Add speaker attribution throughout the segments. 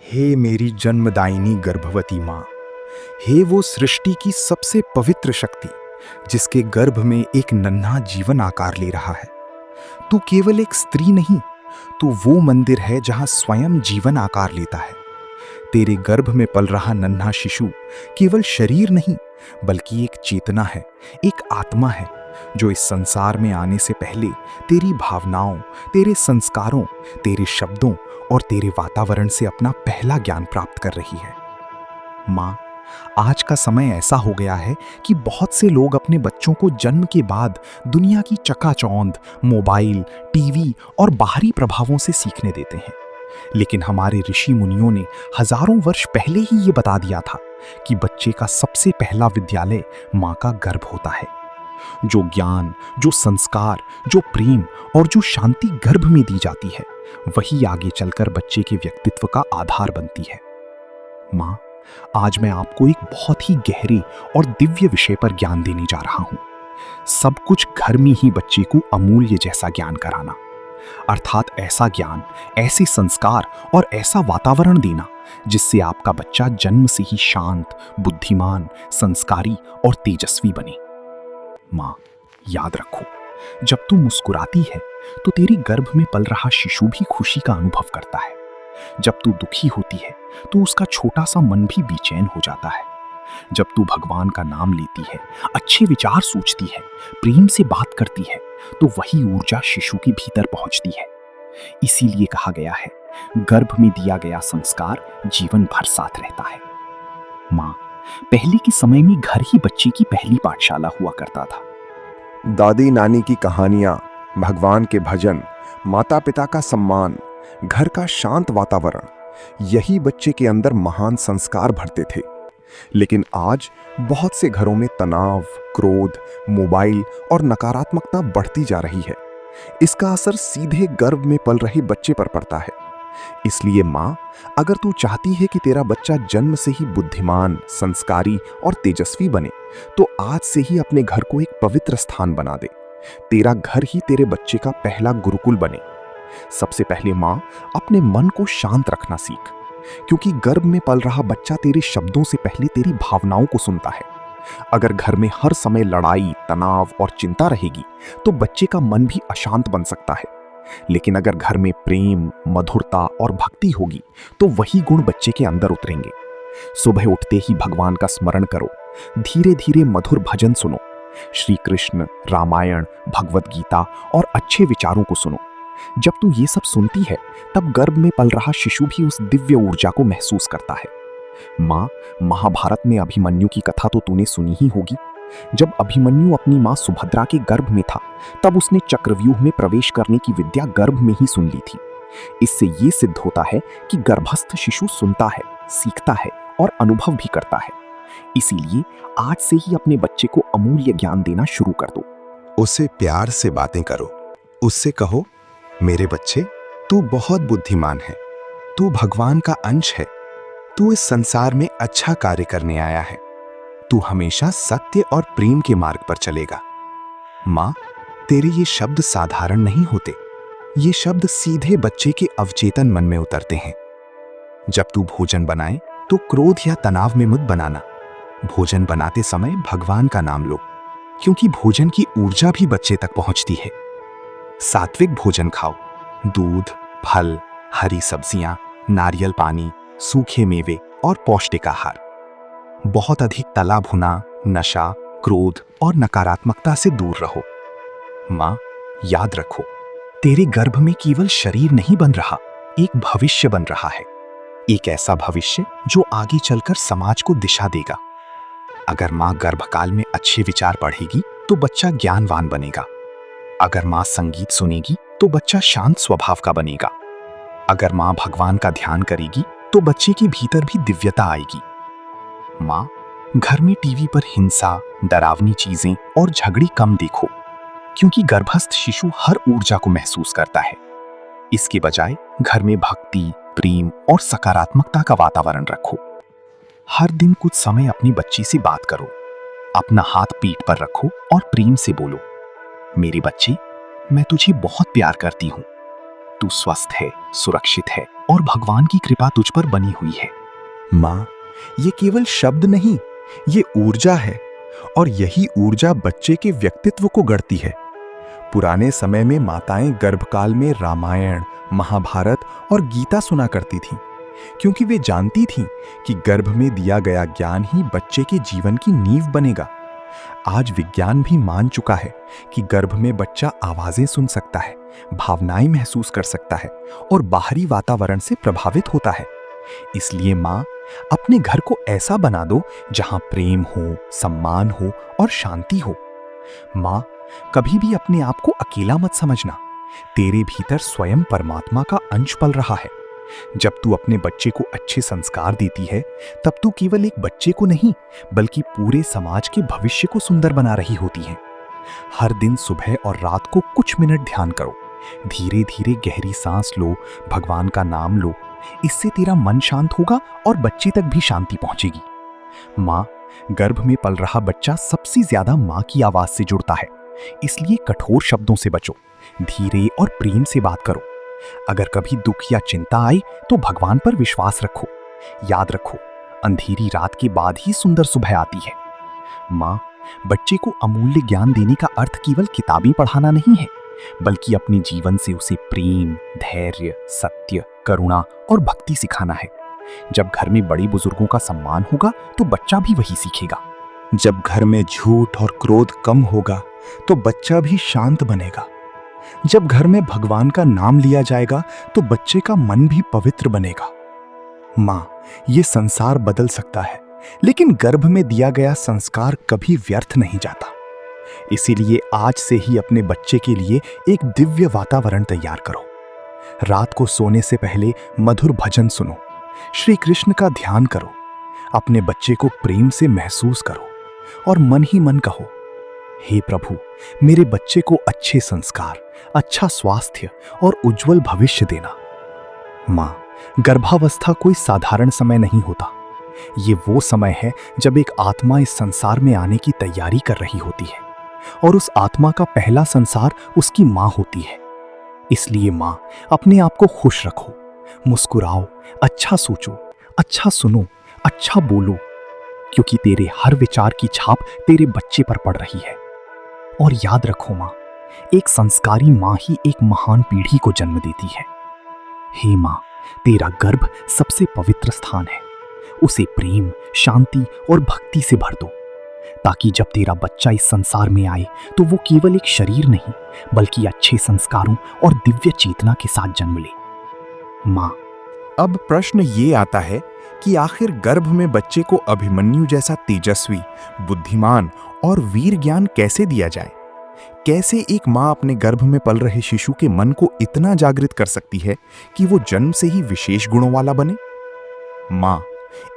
Speaker 1: हे मेरी जन्मदायिनी गर्भवती माँ, हे वो सृष्टि की सबसे पवित्र शक्ति जिसके गर्भ में एक नन्हा जीवन आकार ले रहा है। तू केवल एक स्त्री नहीं, तू वो मंदिर है जहां स्वयं जीवन आकार लेता है। तेरे गर्भ में पल रहा नन्हा शिशु केवल शरीर नहीं, बल्कि एक चेतना है, एक आत्मा है जो इस संसार में आने से पहले तेरी भावनाओं, तेरे संस्कारों, तेरे शब्दों और तेरे वातावरण से अपना पहला ज्ञान प्राप्त कर रही है। माँ, आज का समय ऐसा हो गया है कि बहुत से लोग अपने बच्चों को जन्म के बाद दुनिया की चकाचौंध, मोबाइल, टीवी और बाहरी प्रभावों से सीखने देते हैं। लेकिन हमारे ऋषि मुनियों ने हजारों वर्ष पहले ही ये बता दिया था कि बच्चे का सबसे पहला विद्यालय माँ का गर्भ होता है। जो ज्ञान, जो संस्कार, जो प्रेम और जो शांति गर्भ में दी जाती है, वही आगे चलकर बच्चे के व्यक्तित्व का आधार बनती है। माँ, आज मैं आपको एक बहुत ही गहरे और दिव्य विषय पर ज्ञान देने जा रहा हूं। सब कुछ घर में ही बच्चे को अमूल्य जैसा ज्ञान कराना, अर्थात ऐसा ज्ञान, ऐसे संस्कार और ऐसा वातावरण देना जिससे आपका बच्चा जन्म से ही शांत, बुद्धिमान, संस्कारी और तेजस्वी बने। माँ, याद रखो, जब तू मुस्कुराती है तो तेरे गर्भ में पल रहा शिशु भी खुशी का अनुभव करता है। जब तू दुखी होती है तो उसका छोटा सा मन भी बेचैन हो जाता है। जब तू भगवान का नाम लेती है, अच्छे विचार सोचती है, प्रेम से बात करती है, तो वही ऊर्जा शिशु के भीतर पहुंचती है। इसीलिए कहा गया है, गर्भ में दिया गया संस्कार जीवन भर साथ रहता है। माँ, पहले के समय में घर ही बच्चे की पहली पाठशाला हुआ करता था।
Speaker 2: दादी नानी की कहानियां, भगवान के भजन, माता पिता का सम्मान, घर का शांत वातावरण, यही बच्चे के अंदर महान संस्कार भरते थे। लेकिन आज बहुत से घरों में तनाव, क्रोध, मोबाइल और नकारात्मकता बढ़ती जा रही है। इसका असर सीधे गर्भ में पल रहे बच्चे पर पड़ता है। इसलिए माँ, अगर तू चाहती है कि तेरा बच्चा जन्म से ही बुद्धिमान, संस्कारी और तेजस्वी बने, तो आज से ही अपने घर को एक पवित्र स्थान बना दे। तेरा घर ही तेरे बच्चे का पहला गुरुकुल बने। सबसे पहले माँ, अपने मन को शांत रखना सीख, क्योंकि गर्भ में पल रहा बच्चा तेरे शब्दों से पहले तेरी भावनाओं को सुनता है। अगर घर में हर समय लड़ाई, तनाव और चिंता रहेगी तो बच्चे का मन भी अशांत बन सकता है। लेकिन अगर घर में प्रेम, मधुरता और भक्ति होगी तो वही गुण बच्चे के अंदर उतरेंगे। सुबह उठते ही भगवान का स्मरण करो, धीरे धीरे मधुर भजन सुनो, श्री कृष्ण, रामायण, भगवत गीता और अच्छे विचारों को सुनो। जब तू ये सब सुनती है, तब गर्भ में पल रहा शिशु भी उस दिव्य ऊर्जा को महसूस करता है। माँ, महाभारत में अभिमन्यु की कथा तो तूने सुनी ही होगी। जब अभिमन्यु अपनी माँ सुभद्रा के गर्भ में था, तब उसने चक्रव्यूह में प्रवेश करने की विद्या गर्भ में ही सुन ली थी। इससे ये सिद्ध होता है कि गर्भस्थ शिशु सुनता है, सीखता है और अनुभव भी करता है। इसीलिए आज से ही अपने बच्चे को अमूल्य ज्ञान देना शुरू कर दो।
Speaker 3: उससे प्यार से बातें करो। उससे कहो, मेरे बच्चे, तू बहुत बुद्धिमान है, तू भगवान का अंश है, तू इस संसार में अच्छा कार्य करने आया है, तू हमेशा सत्य और प्रेम के मार्ग पर चलेगा। माँ, तेरे ये शब्द साधारण नहीं होते, ये शब्द सीधे बच्चे के अवचेतन मन में उतरते हैं। जब तू भोजन बनाए तो क्रोध या तनाव में मत बनाना। भोजन बनाते समय भगवान का नाम लो, क्योंकि भोजन की ऊर्जा भी बच्चे तक पहुंचती है। सात्विक भोजन खाओ, दूध, फल, हरी सब्जियां, नारियल पानी, सूखे मेवे और पौष्टिक आहार। बहुत अधिक तला भुना, नशा, क्रोध और नकारात्मकता से दूर रहो। माँ, याद रखो, तेरे गर्भ में केवल शरीर नहीं बन रहा, एक भविष्य बन रहा है। एक ऐसा भविष्य जो आगे चलकर समाज को दिशा देगा। अगर माँ गर्भकाल में अच्छे विचार पढ़ेगी तो बच्चा ज्ञानवान बनेगा। अगर माँ संगीत सुनेगी तो बच्चा शांत स्वभाव का बनेगा। अगर माँ भगवान का ध्यान करेगी तो बच्चे के भीतर भी दिव्यता आएगी। माँ, घर में टीवी पर हिंसा, डरावनी चीजें और झगड़ी कम देखो, क्योंकि गर्भस्थ शिशु हर ऊर्जा को महसूस करता है। इसके बजाय घर में भक्ति, प्रेम और सकारात्मकता का वातावरण रखो। हर दिन कुछ समय अपनी बच्ची से बात करो। अपना हाथ पीठ पर रखो और प्रेम से बोलो, मेरे बच्चे, मैं तुझे बहुत प्यार करती हूँ।
Speaker 1: तू स्वस्थ है, सुरक्षित है और भगवान की कृपा तुझ पर बनी हुई है।
Speaker 3: माँ, ये केवल शब्द नहीं, ये ऊर्जा है और यही ऊर्जा बच्चे के व्यक्तित्व को गढ़ती है। पुराने समय में माताएं गर्भकाल में रामायण, महाभारत और गीता सुना करती थीं, क्योंकि वे जानती थीं कि गर्भ में दिया गया ज्ञान ही बच्चे के जीवन की नींव बनेगा। आज विज्ञान भी मान चुका है कि गर्भ में बच्चा आवाजें सुन सकता है, भावनाएं महसूस कर सकता है और बाहरी वातावरण से प्रभावित होता है। इसलिए माँ, अपने घर को ऐसा बना दो जहां प्रेम हो, सम्मान हो और शांति हो। माँ, कभी भी अपने आप को अकेला मत समझना। तेरे भीतर स्वयं परमात्मा का अंश पल रहा है। जब तू अपने बच्चे को अच्छे संस्कार देती है, तब तू केवल एक बच्चे को नहीं, बल्कि पूरे समाज के भविष्य को सुंदर बना रही होती है। हर दिन सुबह और रात को कुछ मिनट ध्यान करो, धीरे धीरे गहरी सांस लो, भगवान का नाम लो। इससे तेरा मन शांत होगा और बच्चे तक भी शांति पहुंचेगी। माँ, गर्भ में पल रहा बच्चा सबसे ज्यादा माँ की आवाज से जुड़ता है, इसलिए कठोर शब्दों से बचो, धीरे और प्रेम से बात करो। अगर कभी दुख या चिंता आए तो भगवान पर विश्वास रखो। याद रखो, अंधेरी रात के बाद ही सुंदर सुबह आती है। माँ, बच्चे को अमूल्य ज्ञान देने का अर्थ केवल किताबें पढ़ाना नहीं है, बल्कि अपने जीवन से उसे प्रेम, धैर्य, सत्य, करुणा और भक्ति सिखाना है। जब घर में बड़े बुजुर्गों का सम्मान होगा तो बच्चा भी वही सीखेगा। जब घर में झूठ और क्रोध कम होगा तो बच्चा भी शांत बनेगा। जब घर में भगवान का नाम लिया जाएगा तो बच्चे का मन भी पवित्र बनेगा। माँ, ये संसार बदल सकता है, लेकिन गर्भ में दिया गया संस्कार कभी व्यर्थ नहीं जाता। इसीलिए आज से ही अपने बच्चे के लिए एक दिव्य वातावरण तैयार करो। रात को सोने से पहले मधुर भजन सुनो, श्री कृष्ण का ध्यान करो, अपने बच्चे को प्रेम से महसूस करो और मन ही मन कहो, हे प्रभु, मेरे बच्चे को अच्छे संस्कार, अच्छा स्वास्थ्य और उज्जवल भविष्य देना। माँ, गर्भावस्था कोई साधारण समय नहीं होता। ये वो समय है जब एक आत्मा इस संसार में आने की तैयारी कर रही होती है और उस आत्मा का पहला संसार उसकी माँ होती है। इसलिए माँ, अपने आप को खुश रखो, मुस्कुराओ, अच्छा सोचो, अच्छा सुनो, अच्छा बोलो, क्योंकि तेरे हर विचार की छाप तेरे बच्चे पर पड़ रही है। और याद रखो माँ, एक संस्कारी माँ ही एक महान पीढ़ी को जन्म देती है। हे माँ, तेरा गर्भ सबसे पवित्र स्थान है। उसे प्रेम, शांति और भक्ति से भर दो, ताकि जब तेरा बच्चा इस संसार में आए तो वो केवल एक शरीर नहीं, बल्कि अच्छे संस्कारों और दिव्य चेतना के साथ जन्म ले। माँ,
Speaker 1: अब प्रश्न ये आता है कि आखिर गर्भ में बच्चे को अभिमन्यु जैसा तेजस्वी, बुद्धिमान और वीर ज्ञान कैसे दिया जाए? कैसे एक माँ अपने गर्भ में पल रहे शिशु के मन को इतना जागृत कर सकती है कि वो जन्म से ही विशेष गुणों वाला बने? माँ,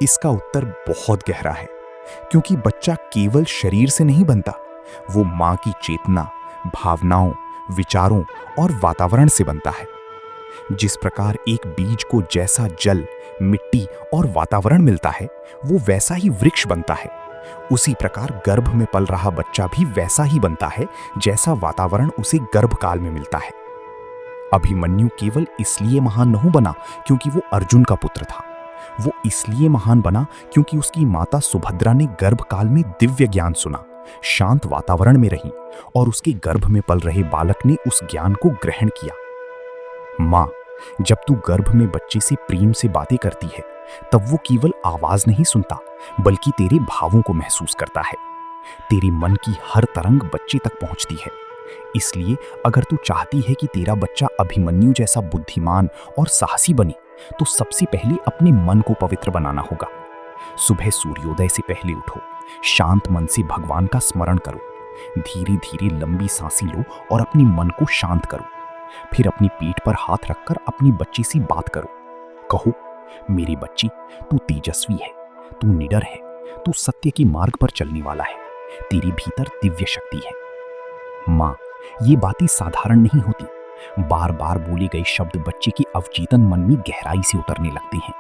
Speaker 1: इसका उत्तर बहुत गहरा है, क्योंकि बच्चा केवल शरीर से नहीं बनता, वो माँ की चेतना, भावनाओं, विचारों और वातावरण से बनता है। जिस प्रकार एक बीज को जैसा जल, मिट्टी और वातावरण मिलता है, वो वैसा ही वृक्ष बनता है। उसी प्रकार गर्भ में पल रहा बच्चा भी वैसा ही बनता है जैसा वातावरण उसे गर्भकाल में मिलता है। अभिमन्यु केवल इसलिए महान नहीं बना क्योंकि वो अर्जुन का पुत्र था। वो इसलिए महान बना क्योंकि उसकी माता सुभद्रा ने गर्भकाल में दिव्य ज्ञान सुना, शांत वातावरण में रही और उसके गर्भ में पल रहे बालक ने उस ज्ञान को ग्रहण किया। माँ, जब तू गर्भ में बच्चे से प्रेम से बातें करती है, तब वो केवल आवाज नहीं सुनता, बल्कि तेरे भावों को महसूस करता है। तेरे मन की हर तरंग बच्चे तक पहुंचती है। इसलिए अगर तू चाहती है कि तेरा बच्चा अभिमन्यु जैसा बुद्धिमान और साहसी बने, तो सबसे पहले अपने मन को पवित्र बनाना होगा। सुबह सूर्योदय से पहले उठो, शांत मन से भगवान का स्मरण करो, धीरे धीरे लंबी सांसें लो और अपने मन को शांत करो। फिर अपनी पीठ पर हाथ रखकर अपनी बच्ची से बात करो। कहो, मेरी बच्ची, तू तेजस्वी है, तू निडर है, तू सत्य के मार्ग पर चलने वाला है, तेरे भीतर दिव्य शक्ति है। माँ, ये बातें साधारण नहीं होती। बार बार बोले गए शब्द बच्चे के अवचेतन मन में गहराई से उतरने लगते हैं।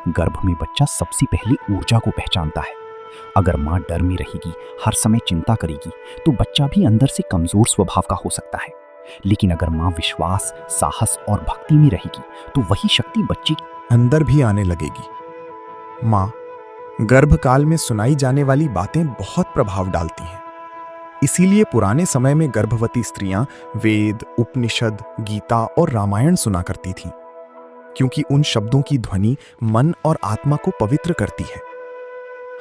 Speaker 1: गर्भ में बच्चा सबसे पहले ऊर्जा को पहचानता है। अगर माँ डर में रहेगी, हर समय चिंता करेगी, तो बच्चा भी अंदर से कमजोर स्वभाव का हो सकता है।
Speaker 4: लेकिन अगर माँ विश्वास, साहस और भक्ति में रहेगी तो वही शक्ति बच्चे की
Speaker 1: अंदर भी आने लगेगी। माँ, गर्भकाल में सुनाई जाने वाली बातें बहुत प्रभाव डालती हैं। इसीलिए पुराने समय में गर्भवती स्त्रियां वेद, उपनिषद, गीता और रामायण सुना करती थीं, क्योंकि उन शब्दों की ध्वनि मन और आत्मा को पवित्र करती है।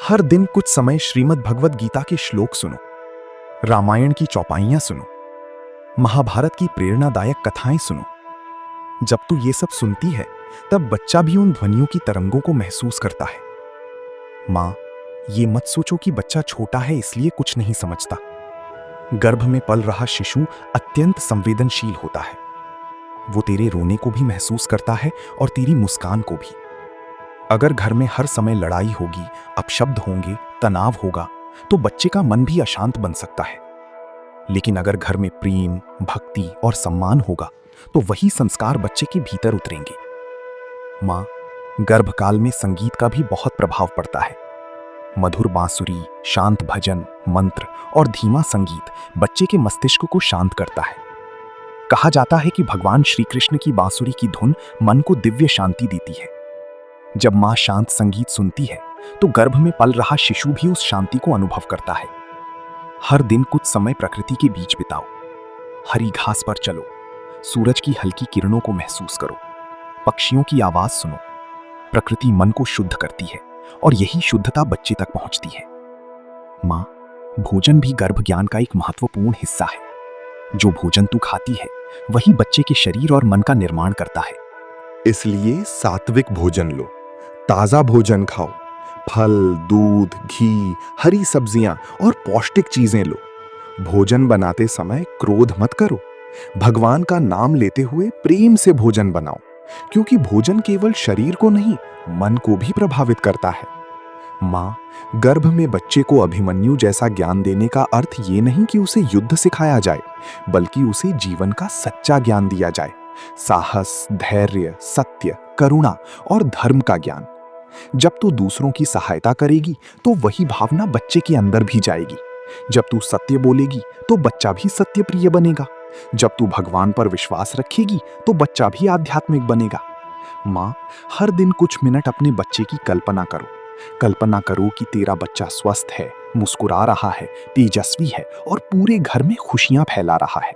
Speaker 1: हर दिन कुछ समय श्रीमद् भगवद गीता के श्लोक सुनो, रामायण की चौपाइयां सुनो, महाभारत की प्रेरणादायक कथाएं सुनो। जब तू ये सब सुनती है तब बच्चा भी उन ध्वनियों की तरंगों को महसूस करता है। मां, ये मत सोचो कि बच्चा छोटा है इसलिए कुछ नहीं समझता। गर्भ में पल रहा शिशु अत्यंत संवेदनशील होता है। वो तेरे रोने को भी महसूस करता है और तेरी मुस्कान को भी। अगर घर में हर समय लड़ाई होगी, अपशब्द होंगे, तनाव होगा, तो बच्चे का मन भी अशांत बन सकता है। लेकिन अगर घर में प्रेम, भक्ति और सम्मान होगा तो वही संस्कार बच्चे के भीतर उतरेंगे। मां, गर्भकाल में संगीत का भी बहुत प्रभाव पड़ता है। मधुर बांसुरी, शांत भजन, मंत्र और धीमा संगीत बच्चे के मस्तिष्क को शांत करता है। कहा जाता है कि भगवान श्री कृष्ण की बांसुरी की धुन मन को दिव्य शांति देती है। जब मां शांत संगीत सुनती है तो गर्भ में पल रहा शिशु भी उस शांति को अनुभव करता है। हर दिन कुछ समय प्रकृति के बीच बिताओ। हरी घास पर चलो, सूरज की हल्की किरणों को महसूस करो, पक्षियों की आवाज सुनो। प्रकृति मन को शुद्ध करती है और यही शुद्धता बच्चे तक पहुंचती है। मां, भोजन भी गर्भ ज्ञान का एक महत्वपूर्ण हिस्सा है। जो भोजन तू खाती है वही बच्चे के शरीर और मन का निर्माण करता है।
Speaker 2: इसलिए सात्विक भोजन लो, ताजा भोजन खाओ, फल, दूध, घी, हरी सब्जियां और पौष्टिक चीजें लो। भोजन बनाते समय क्रोध मत करो। भगवान का नाम लेते हुए प्रेम से भोजन बनाओ, क्योंकि भोजन केवल शरीर को नहीं, मन को भी प्रभावित करता है। मां, गर्भ में बच्चे को अभिमन्यु जैसा ज्ञान देने का अर्थ ये नहीं कि उसे युद्ध सिखाया जाए, बल्कि उसे जीवन का सच्चा ज्ञान दिया जाए। साहस, धैर्य, सत्य, करुणा और धर्म का ज्ञान। जब तू दूसरों की सहायता करेगी तो वही भावना बच्चे के अंदर भी जाएगी। जब तू सत्य बोलेगी तो बच्चा भी सत्य प्रिय बनेगा। जब तू भगवान पर विश्वास रखेगी तो बच्चा भी आध्यात्मिक बनेगा। मां, हर दिन कुछ मिनट अपने बच्चे की कल्पना करो। कल्पना करो कि तेरा बच्चा स्वस्थ है, मुस्कुरा रहा है, तेजस्वी है और पूरे घर में खुशियां फैला रहा है।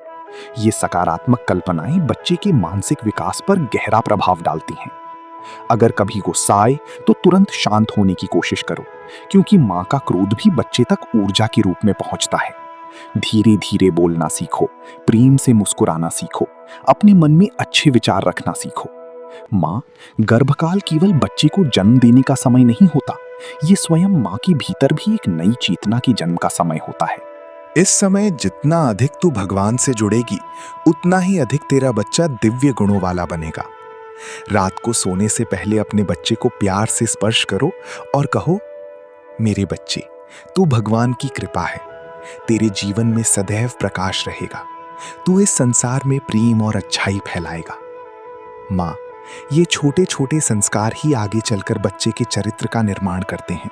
Speaker 2: ये सकारात्मक कल्पनाएं बच्चे के मानसिक विकास पर गहरा प्रभाव डालती हैं। अगर कभी गुस्सा आए तो तुरंत शांत होने की कोशिश करो, क्योंकि मां का क्रोध भी बच्चे तक ऊर्जा के रूप में पहुंचता है। धीरे धीरे बोलना सीखो, प्रेम से मुस्कुराना सीखो, अपने मन में अच्छे विचार रखना सीखो। मां, गर्भकाल केवल बच्चे को जन्म देने का समय नहीं होता, ये स्वयं मां के भीतर भी एक नई चेतना के जन्म का समय होता है।
Speaker 3: इस समय जितना अधिक तू भगवान से जुड़ेगी, उतना ही अधिक तेरा बच्चा दिव्य गुणों वाला बनेगा। रात को सोने से पहले अपने बच्चे को प्यार से स्पर्श करो और कहो, मेरे बच्चे, तू भगवान की कृपा है, तेरे जीवन में सदैव प्रकाश रहेगा, तू इस संसार में प्रेम और अच्छाई फैलाएगा। मां, ये छोटे छोटे संस्कार ही आगे चलकर बच्चे के चरित्र का निर्माण करते हैं।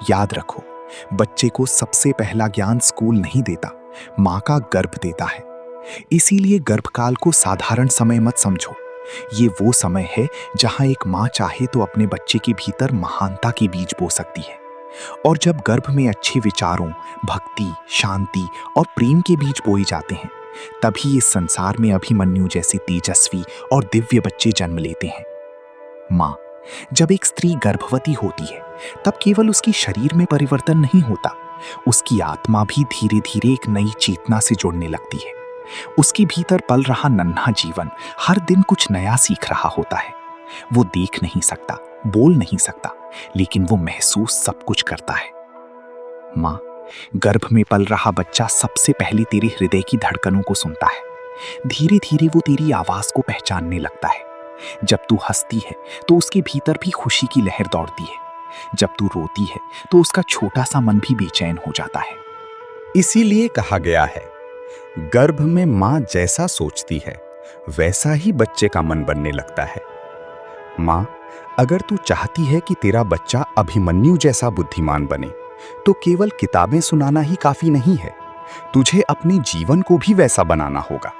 Speaker 3: याद रखो, बच्चे को सबसे पहला ज्ञान स्कूल नहीं देता, मां का गर्भ देता है। इसीलिए गर्भकाल को साधारण समय मत समझो। ये वो समय है जहां एक मां चाहे तो अपने बच्चे के भीतर महानता के बीज बो सकती है। और जब गर्भ में अच्छे विचारों, भक्ति, शांति और प्रेम के बीज बोए जाते हैं, तभी इस संसार में अभिमन्यु जैसे तेजस्वी और दिव्य बच्चे जन्म लेते हैं। मां, जब एक स्त्री गर्भवती होती है तब केवल उसकी शरीर में परिवर्तन नहीं होता, उसकी आत्मा भी धीरे धीरे एक नई चेतना से जुड़ने लगती है। उसके भीतर पल रहा नन्हा जीवन हर दिन कुछ नया सीख रहा होता है। वो देख नहीं सकता, बोल नहीं सकता, लेकिन वो महसूस सब कुछ करता है। मां, गर्भ में पल रहा बच्चा सबसे पहले तेरे हृदय की धड़कनों को सुनता है। धीरे धीरे वो तेरी आवाज को पहचानने लगता है। जब तू हंसती है तो उसके भीतर भी खुशी की लहर दौड़ती है। जब तू रोती है तो उसका छोटा सा मन भी बेचैन हो जाता है। इसीलिए कहा गया है, गर्भ में मां जैसा सोचती है वैसा ही बच्चे का मन बनने लगता है। मां, अगर तू चाहती है कि तेरा बच्चा अभिमन्यु जैसा बुद्धिमान बने, तो केवल किताबें सुनाना ही काफी नहीं है, तुझे अपने जीवन को भी वैसा बनाना होगा।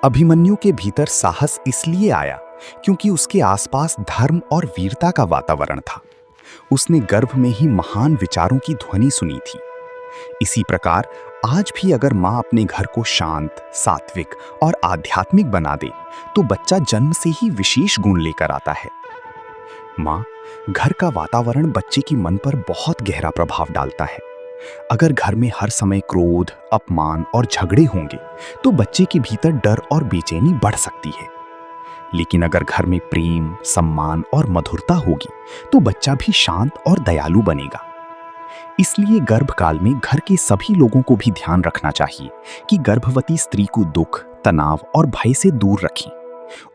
Speaker 1: अभिमन्यु के भीतर साहस इसलिए आया क्योंकि उसके आसपास धर्म और वीरता का वातावरण था। उसने गर्भ में ही महान विचारों की ध्वनि सुनी थी। इसी प्रकार आज भी अगर माँ अपने घर को शांत, सात्विक और आध्यात्मिक बना दे तो बच्चा जन्म से ही विशेष गुण लेकर आता है। माँ, घर का वातावरण बच्चे की मन पर बहुत गहरा प्रभाव डालता है। अगर घर में हर समय क्रोध, अपमान और झगड़े होंगे तो बच्चे के भीतर डर और बेचैनी बढ़ सकती है। लेकिन अगर घर में प्रेम, सम्मान और मधुरता होगी तो बच्चा भी शांत और दयालु बनेगा। इसलिए गर्भकाल में घर के सभी लोगों को भी ध्यान रखना चाहिए कि गर्भवती स्त्री को दुख, तनाव और भय से दूर रखें।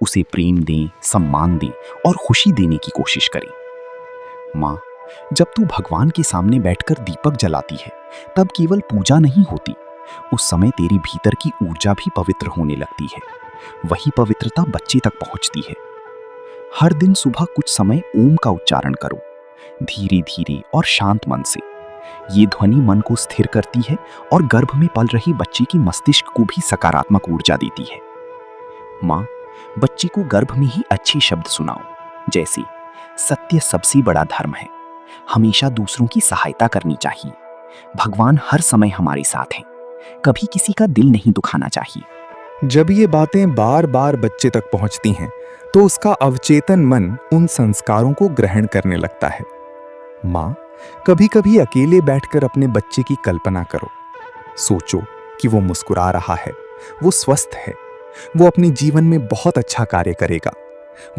Speaker 1: उसे प्रेम दें, सम्मान दें और खुशी देने की कोशिश करें। माँ, जब तू भगवान के सामने बैठकर दीपक जलाती है तब केवल पूजा नहीं होती, उस समय तेरी भीतर की ऊर्जा भी पवित्र होने लगती है। वही पवित्रता बच्चे तक पहुंचती है। हर दिन सुबह कुछ समय ओम का उच्चारण करो, धीरे धीरे और शांत मन से। ये ध्वनि मन को स्थिर करती है और गर्भ में पल रही बच्चे की मस्तिष्क को भी सकारात्मक ऊर्जा देती है। माँ, बच्चे को गर्भ में ही अच्छे शब्द सुनाओ, जैसे सत्य सबसे बड़ा धर्म है, हमेशा दूसरों की सहायता करनी चाहिए, भगवान हर समय हमारे साथ हैं, कभी किसी का दिल नहीं दुखाना चाहिए।
Speaker 5: जब ये बातें बार बार बच्चे तक पहुंचती हैं तो उसका अवचेतन मन उन संस्कारों को ग्रहण करने लगता है। माँ, कभी कभी अकेले बैठकर अपने बच्चे की कल्पना करो। सोचो कि वो मुस्कुरा रहा है, वो स्वस्थ है, वो अपने जीवन में बहुत अच्छा कार्य करेगा,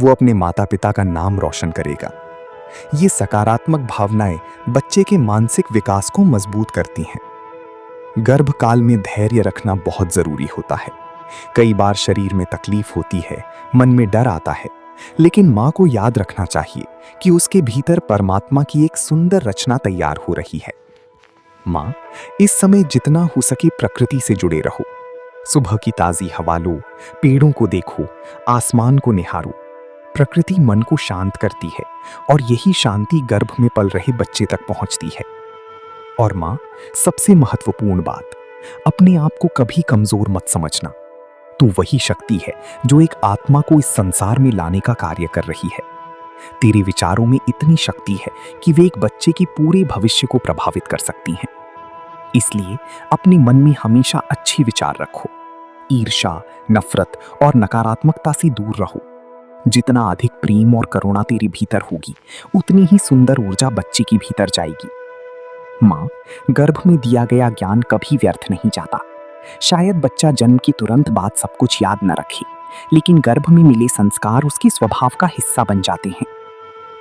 Speaker 5: वो अपने माता पिता का नाम रोशन करेगा। ये सकारात्मक भावनाएं बच्चे के मानसिक विकास को मजबूत करती हैं। गर्भकाल में धैर्य रखना बहुत जरूरी होता है। कई बार शरीर में तकलीफ होती है, मन में डर आता है, लेकिन माँ को याद रखना चाहिए कि उसके भीतर परमात्मा की एक सुंदर रचना तैयार हो रही है। माँ, इस समय जितना हो सके प्रकृति से जुड़े रहो। सुबह की ताजी हवा लो, पेड़ों को देखो, आसमान को निहारो। प्रकृति मन को शांत करती है और यही शांति गर्भ में पल रहे बच्चे तक पहुंचती है। और माँ, सबसे महत्वपूर्ण बात, अपने आप को कभी कमजोर मत समझना। तू वही शक्ति है जो एक आत्मा को इस संसार में लाने का कार्य कर रही है। तेरे विचारों में इतनी शक्ति है कि वे एक बच्चे के पूरे भविष्य को प्रभावित कर सकती हैं। इसलिए अपने मन में हमेशा अच्छे विचार रखो। ईर्ष्या, नफरत और नकारात्मकता से दूर रहो। जितना अधिक प्रेम और करुणा तेरे भीतर होगी, उतनी ही सुंदर ऊर्जा बच्चे के भीतर जाएगी। माँ, गर्भ में दिया गया ज्ञान कभी व्यर्थ नहीं जाता। शायद बच्चा जन्म के तुरंत बाद सब कुछ याद न रखे, लेकिन गर्भ में मिले संस्कार उसके स्वभाव का हिस्सा बन जाते हैं।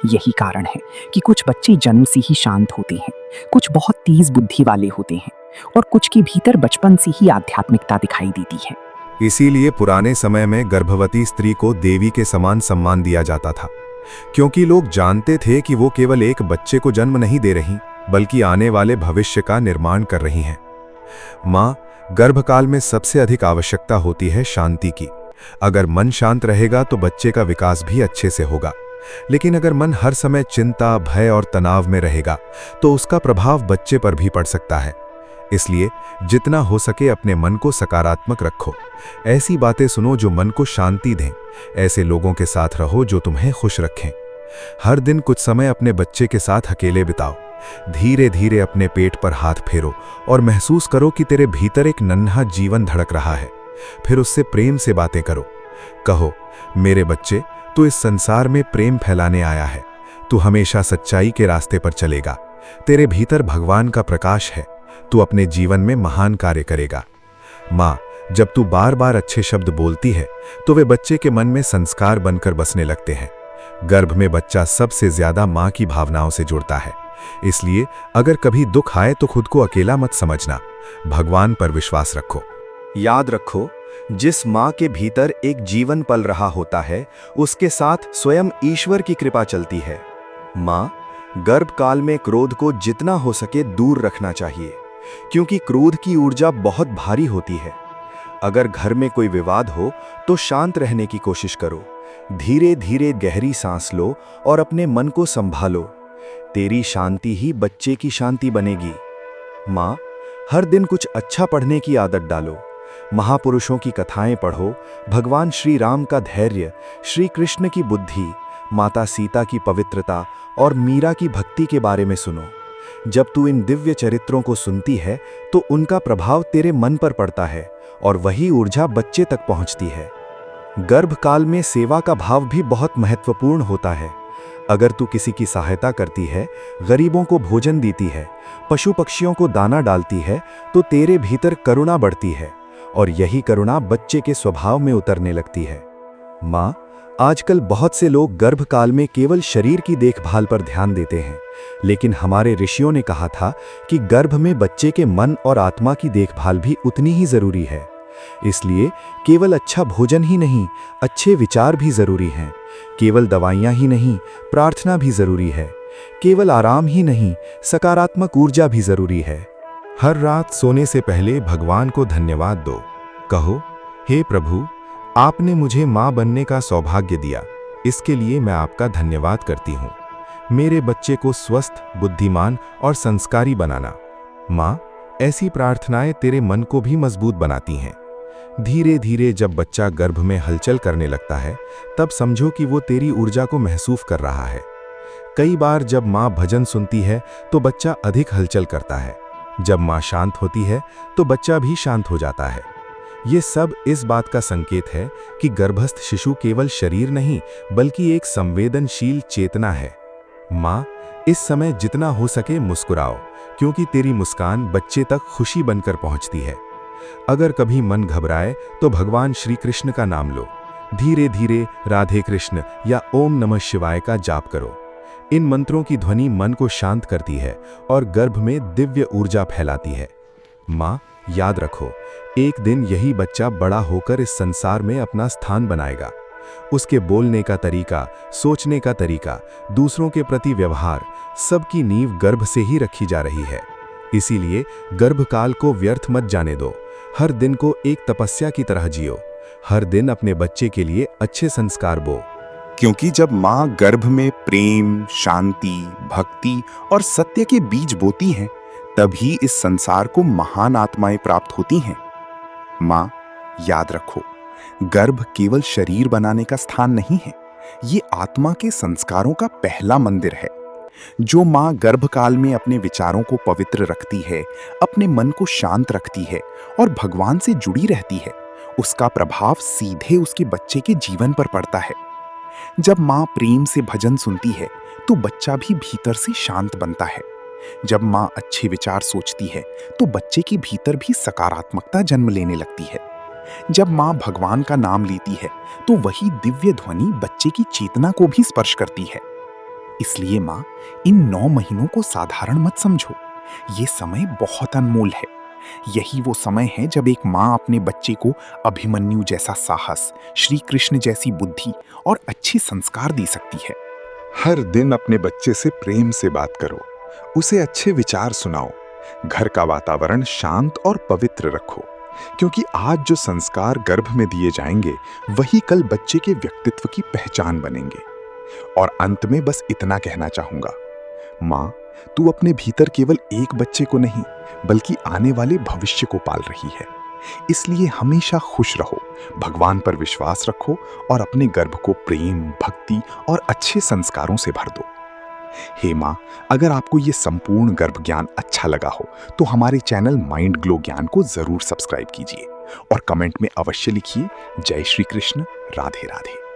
Speaker 5: यही कारण है कि कुछ बच्चे जन्म से ही शांत होते हैं, कुछ बहुत तेज बुद्धि वाले होते हैं और कुछ के भीतर बचपन से ही आध्यात्मिकता दिखाई देती है।
Speaker 2: इसीलिए पुराने समय में गर्भवती स्त्री को देवी के समान सम्मान दिया जाता था, क्योंकि लोग जानते थे कि वो केवल एक बच्चे को जन्म नहीं दे रही, बल्कि आने वाले भविष्य का निर्माण कर रही हैं। माँ, गर्भकाल में सबसे अधिक आवश्यकता होती है शांति की। अगर मन शांत रहेगा तो बच्चे का विकास भी अच्छे से होगा, लेकिन अगर मन हर समय चिंता, भय और तनाव में रहेगा तो उसका प्रभाव बच्चे पर भी पड़ सकता है। इसलिए जितना हो सके अपने मन को सकारात्मक रखो। ऐसी बातें सुनो जो मन को शांति दें। ऐसे लोगों के साथ रहो जो तुम्हें खुश रखें। हर दिन कुछ समय अपने बच्चे के साथ अकेले बिताओ। धीरे धीरे अपने पेट पर हाथ फेरो और महसूस करो कि तेरे भीतर एक नन्हा जीवन धड़क रहा है। फिर उससे प्रेम से बातें करो। कहो, मेरे बच्चे, तू इस संसार में प्रेम फैलाने आया है। तू हमेशा सच्चाई के रास्ते पर चलेगा। तेरे भीतर भगवान का प्रकाश है। तू अपने जीवन में महान कार्य करेगा। माँ, जब तू बार बार अच्छे शब्द बोलती है तो वे बच्चे के मन में संस्कार बनकर बसने लगते हैं। गर्भ में बच्चा सबसे ज्यादा माँ की भावनाओं से जुड़ता है। इसलिए अगर कभी दुख आए तो खुद को अकेला मत समझना, भगवान पर विश्वास रखो।
Speaker 3: याद रखो, जिस माँ के भीतर एक जीवन पल रहा होता है, उसके साथ स्वयं ईश्वर की कृपा चलती है। माँ, गर्भकाल में क्रोध को जितना हो सके दूर रखना चाहिए, क्योंकि क्रोध की ऊर्जा बहुत भारी होती है। अगर घर में कोई विवाद हो तो शांत रहने की कोशिश करो। धीरे धीरे गहरी सांस लो और अपने मन को संभालो। तेरी शांति ही बच्चे की शांति बनेगी। माँ, हर दिन कुछ अच्छा पढ़ने की आदत डालो।
Speaker 2: महापुरुषों की कथाएं पढ़ो, भगवान श्री राम का धैर्य, श्री कृष्ण की बुद्धि, माता सीता की पवित्रता और मीरा की भक्ति के बारे में सुनो। जब तू इन दिव्य चरित्रों को सुनती है तो उनका प्रभाव तेरे मन पर पड़ता है और वही ऊर्जा बच्चे तक पहुंचती है। गर्भकाल में सेवा का भाव भी बहुत महत्वपूर्ण होता है। अगर तू किसी की सहायता करती है, गरीबों को भोजन देती है, पशु पक्षियों को दाना डालती है, तो तेरे भीतर करुणा बढ़ती है और यही करुणा बच्चे के स्वभाव में उतरने लगती है। माँ, आजकल बहुत से लोग गर्भकाल में केवल शरीर की देखभाल पर ध्यान देते हैं, लेकिन हमारे ऋषियों ने कहा था कि गर्भ में बच्चे के मन और आत्मा की देखभाल भी उतनी ही जरूरी है। इसलिए केवल अच्छा भोजन ही नहीं, अच्छे विचार भी जरूरी हैं। केवल दवाइयां ही नहीं, प्रार्थना भी जरूरी है। केवल आराम ही नहीं, सकारात्मक ऊर्जा भी जरूरी है।
Speaker 3: हर रात सोने से पहले भगवान को धन्यवाद दो। कहो, हे प्रभु, आपने मुझे माँ बनने का सौभाग्य दिया, इसके लिए मैं आपका धन्यवाद करती हूँ। मेरे बच्चे को स्वस्थ, बुद्धिमान और संस्कारी बनाना। माँ, ऐसी प्रार्थनाएं तेरे मन को भी मजबूत बनाती हैं। धीरे धीरे जब बच्चा गर्भ में हलचल करने लगता है, तब समझो कि वो तेरी ऊर्जा को महसूस कर रहा है। कई बार जब माँ भजन सुनती है तो बच्चा अधिक हलचल करता है। जब माँ शांत होती है तो बच्चा भी शांत हो जाता है। ये सब इस बात का संकेत है कि गर्भस्थ शिशु केवल शरीर नहीं, बल्कि एक संवेदनशील चेतना है। माँ, इस समय जितना हो सके मुस्कुराओ, क्योंकि तेरी मुस्कान बच्चे तक खुशी बनकर पहुंचती है। अगर कभी मन घबराए तो भगवान श्री कृष्ण का नाम लो। धीरे धीरे राधे कृष्ण या ओम नमः शिवाय का जाप करो। इन मंत्रों की ध्वनि मन को शांत करती है और गर्भ में दिव्य ऊर्जा फैलाती है। माँ, याद रखो, एक दिन यही बच्चा बड़ा होकर इस संसार में अपना स्थान बनाएगा। उसके बोलने का तरीका, सोचने का तरीका, दूसरों के प्रति व्यवहार, सबकी नींव गर्भ से ही रखी जा रही है। इसीलिए गर्भकाल को व्यर्थ मत जाने दो। हर दिन को एक तपस्या की तरह जियो। हर दिन अपने बच्चे के लिए अच्छे संस्कार बो।
Speaker 1: क्योंकि जब माँ गर्भ में प्रेम, शांति, भक्ति और सत्य के बीज बोती हैं, तभी इस संसार को महान आत्माएं प्राप्त होती हैं। माँ, याद रखो, गर्भ केवल शरीर बनाने का स्थान नहीं है, ये आत्मा के संस्कारों का पहला मंदिर है। जो माँ गर्भकाल में अपने विचारों को पवित्र रखती है, अपने मन को शांत रखती है और भगवान से जुड़ी रहती है, उसका प्रभाव सीधे उसके बच्चे के जीवन पर पड़ता है। जब माँ प्रेम से भजन सुनती है तो बच्चा भी भीतर से शांत बनता है। जब माँ अच्छे विचार सोचती है तो बच्चे के भीतर भी सकारात्मकता जन्म लेने लगती है। जब माँ भगवान का नाम लेती है तो वही दिव्य ध्वनि बच्चे की चेतना को भी स्पर्श करती है। इसलिए माँ, इन 9 महीनों को साधारण मत समझो। ये समय बहुत अनमोल है। यही वो समय है जब एक माँ अपने बच्चे को अभिमन्यु जैसा साहस, श्री कृष्ण जैसी बुद्धि और अच्छे संस्कार दे सकती है।
Speaker 3: हर दिन अपने बच्चे से प्रेम से बात करो, उसे अच्छे विचार सुनाओ, घर का वातावरण शांत और पवित्र रखो, क्योंकि आज जो संस्कार गर्भ में दिए जाएंगे वही कल बच्चे के व्यक्तित्व की पहचान बनेंगे। और अंत में बस इतना कहना चाहूंगा, माँ, तू अपने भीतर केवल एक बच्चे को नहीं, बल्कि आने वाले भविष्य को पाल रही है। इसलिए हमेशा खुश रहो, भगवान पर विश्वास रखो और अपने गर्भ को प्रेम, भक्ति और अच्छे संस्कारों से भर दो। हे माँ, अगर आपको ये संपूर्ण गर्भ ज्ञान अच्छा लगा हो तो हमारे चैनल माइंड ग्लो ज्ञान को जरूर सब्सक्राइब कीजिए और कमेंट में अवश्य लिखिए, जय श्री कृष्ण, राधे राधे।